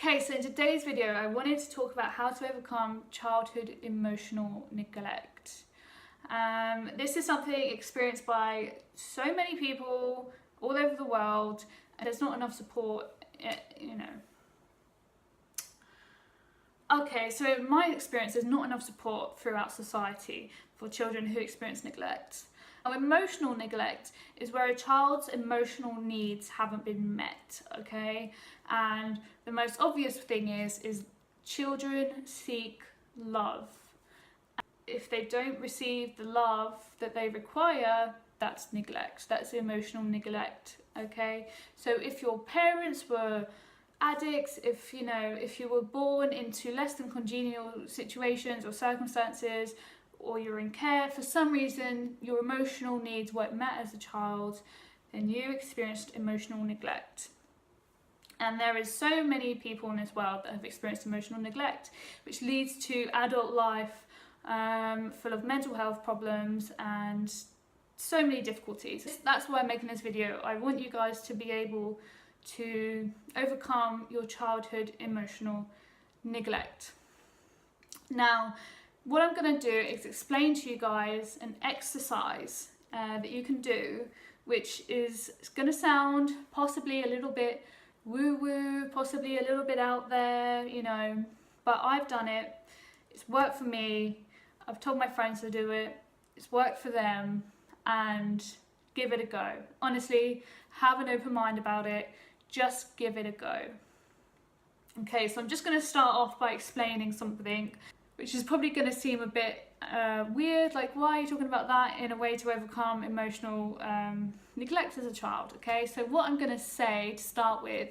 Okay, so in today's video, I wanted to talk about how to overcome childhood emotional neglect. This is something experienced by so many people all over the world, and there's not enough support, Okay, so in my experience, there's not enough support throughout society for children who experience neglect. Now, emotional neglect is where a child's emotional needs haven't been met, okay? And the most obvious thing is children seek love. If they don't receive the love that they require, that's neglect, that's emotional neglect, okay? So if your parents were addicts, if you were born into less than congenial situations or circumstances, or you're in care, for some reason your emotional needs weren't met as a child, then you experienced emotional neglect. And there is so many people in this world that have experienced emotional neglect, which leads to adult life full of mental health problems and so many difficulties. That's why I'm making this video. I want you guys to be able to overcome your childhood emotional neglect. Now, what I'm going to do is explain to you guys an exercise that you can do, which is going to sound possibly a little bit woo-woo, possibly a little bit out there, but I've done it. It's worked for me. I've told my friends to do it. It's worked for them, and give it a go. Honestly, have an open mind about it. Just give it a go. Okay, so I'm just going to start off by explaining something which is probably going to seem a bit weird, like why are you talking about that in a way to overcome emotional neglect as a child, okay? So what I'm going to say to start with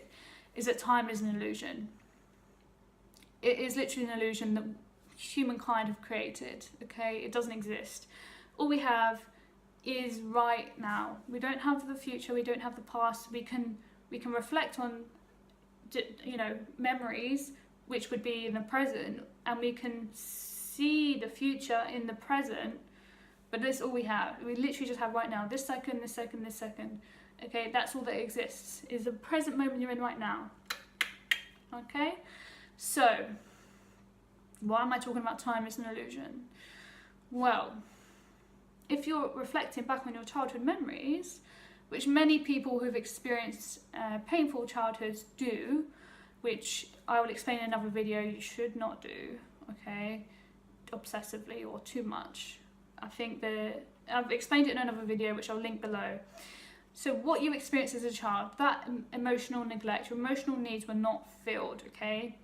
is that time is an illusion. It is literally an illusion that humankind have created, okay? It doesn't exist. All we have is right now. We don't have the future, we don't have the past. We can reflect on memories which would be in the present, and we can see the future in the present, but that's all we have. We literally just have right now, this second, this second, this second. Okay, that's all that exists, is the present moment you're in right now. Okay, so why am I talking about time as an illusion? Well, if you're reflecting back on your childhood memories, which many people who've experienced painful childhoods do, which I will explain in another video you should not do, okay, obsessively or too much. I've explained it in another video which I'll link below. So what you experienced as a child, that emotional neglect, your emotional needs were not filled, okay?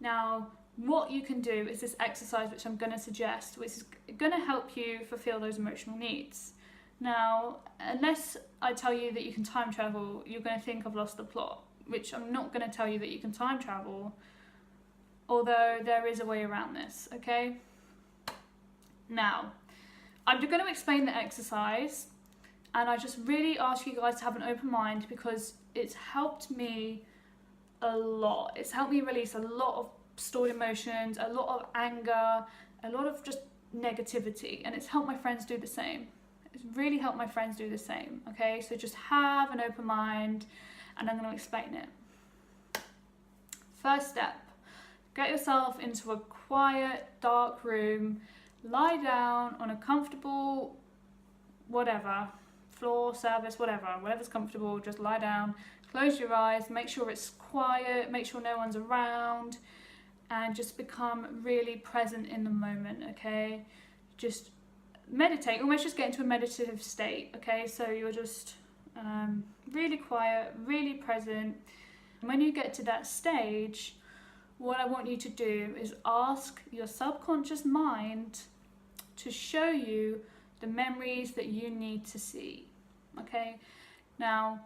Now, what you can do is this exercise which I'm going to suggest, which is going to help you fulfill those emotional needs. Now, unless I tell you that you can time travel, you're going to think I've lost the plot, which I'm not going to tell you that you can time travel, although there is a way around this, okay? Now, I'm going to explain the exercise, and I just really ask you guys to have an open mind, because it's helped me a lot. It's helped me release a lot of stored emotions, a lot of anger, a lot of just negativity, and it's helped my friends do the same. It's really helped my friends do the same, okay? So just have an open mind, and I'm going to explain it. First step, get yourself into a quiet, dark room, lie down on a comfortable, whatever, floor, surface, whatever's comfortable, just lie down, close your eyes, make sure it's quiet, make sure no one's around, and just become really present in the moment, okay? Just meditate, almost just get into a meditative state, okay? So you're just really quiet, really present. And when you get to that stage, what I want you to do is ask your subconscious mind to show you the memories that you need to see, okay? Now,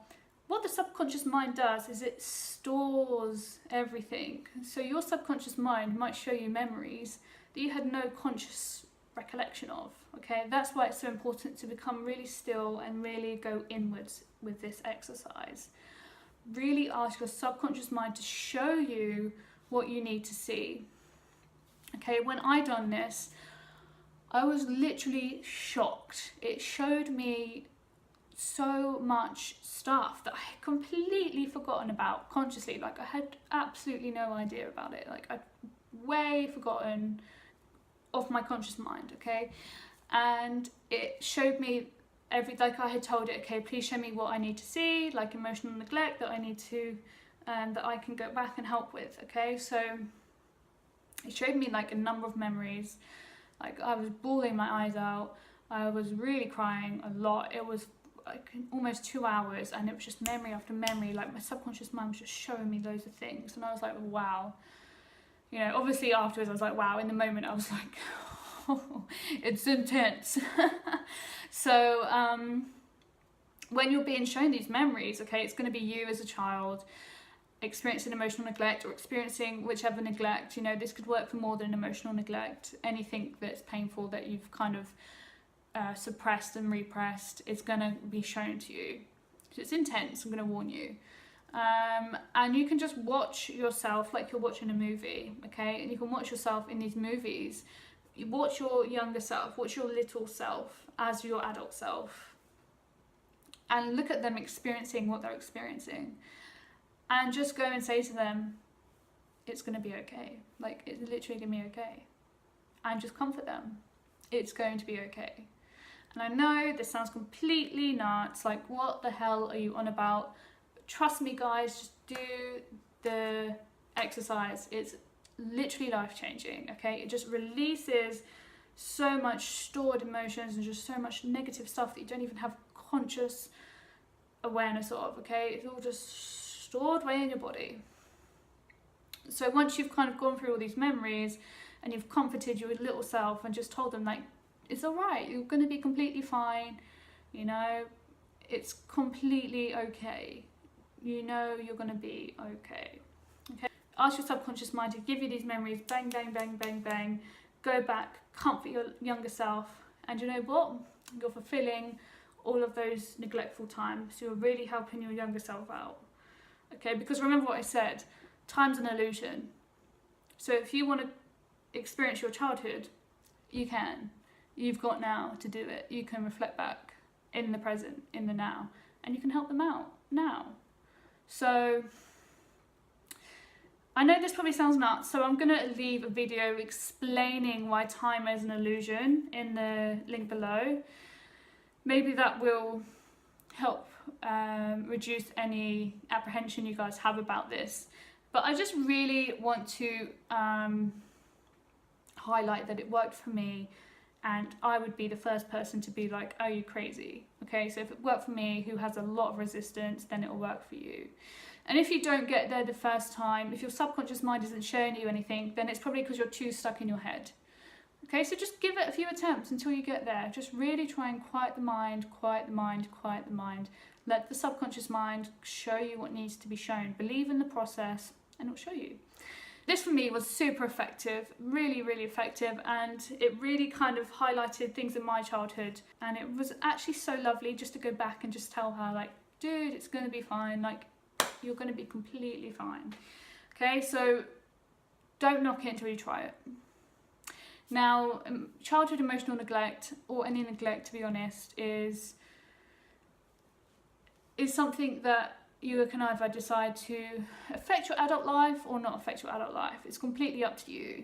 what the subconscious mind does is it stores everything. So your subconscious mind might show you memories that you had no conscious recollection of, okay? That's why it's so important to become really still and really go inwards with this exercise. Really ask your subconscious mind to show you what you need to see. Okay, when I done this, I was literally shocked. It showed me so much stuff that I had completely forgotten about consciously. Like I had absolutely no idea about it. Like I'd way forgotten of my conscious mind, okay? And it showed me like I had told it, okay, please show me what I need to see, like emotional neglect that I need to, that I can go back and help with, okay? So it showed me like a number of memories. Like I was bawling my eyes out. I was really crying a lot. It was like almost 2 hours, and it was just memory after memory. Like my subconscious mind was just showing me loads of things, and I was like, wow. You know, obviously afterwards I was like, wow. In the moment I was like, oh, it's intense. So when you're being shown these memories, okay, it's going to be you as a child experiencing emotional neglect, or experiencing whichever neglect. You know, this could work for more than emotional neglect. Anything that's painful that you've kind of suppressed and repressed is going to be shown to you. So it's intense, I'm going to warn you. And you can just watch yourself like you're watching a movie, okay? And you can watch yourself in these movies. You watch your younger self, watch your little self as your adult self, and look at them experiencing what they're experiencing, and just go and say to them, it's going to be okay. Like, it's literally going to be okay. And just comfort them. It's going to be okay. And I know this sounds completely nuts, like what the hell are you on about? Trust me guys, just do the exercise. It's literally life-changing, okay? It just releases so much stored emotions and just so much negative stuff that you don't even have conscious awareness of, okay? It's all just stored away in your body. So once you've kind of gone through all these memories and you've comforted your little self and just told them, like, it's all right, you're going to be completely fine, you know, it's completely okay, you know, you're going to be okay. Okay, ask your subconscious mind to give you these memories, bang, bang, bang, bang, bang, go back, comfort your younger self, and you know what, you're fulfilling all of those neglectful times, so you're really helping your younger self out. Okay, because remember what I said, time's an illusion. So if you want to experience your childhood, you can. You've got now to do it. You can reflect back in the present, in the now, and you can help them out now. So I know this probably sounds nuts, so I'm going to leave a video explaining why time is an illusion in the link below. Maybe that will help reduce any apprehension you guys have about this. But I just really want to highlight that it worked for me, and I would be the first person to be like, are you crazy? Okay, so if it worked for me, who has a lot of resistance, then it'll work for you. And if you don't get there the first time, if your subconscious mind isn't showing you anything, then it's probably because you're too stuck in your head. Okay, so just give it a few attempts until you get there. Just really try and quiet the mind, quiet the mind, quiet the mind. Let the subconscious mind show you what needs to be shown. Believe in the process and it'll show you. This for me was super effective, really, really effective, and it really kind of highlighted things in my childhood, and it was actually so lovely just to go back and just tell her, like, dude, it's going to be fine, like, you're going to be completely fine. Okay, so don't knock it until you try it. Now, childhood emotional neglect, or any neglect to be honest, is something that you can either decide to affect your adult life or not affect your adult life. It's completely up to you.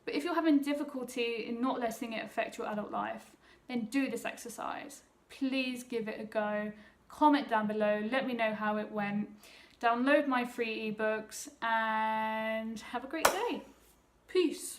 But if you're having difficulty in not letting it affect your adult life, then do this exercise. Please give it a go. Comment down below, let me know how it went. Download my free ebooks and have a great day. Peace.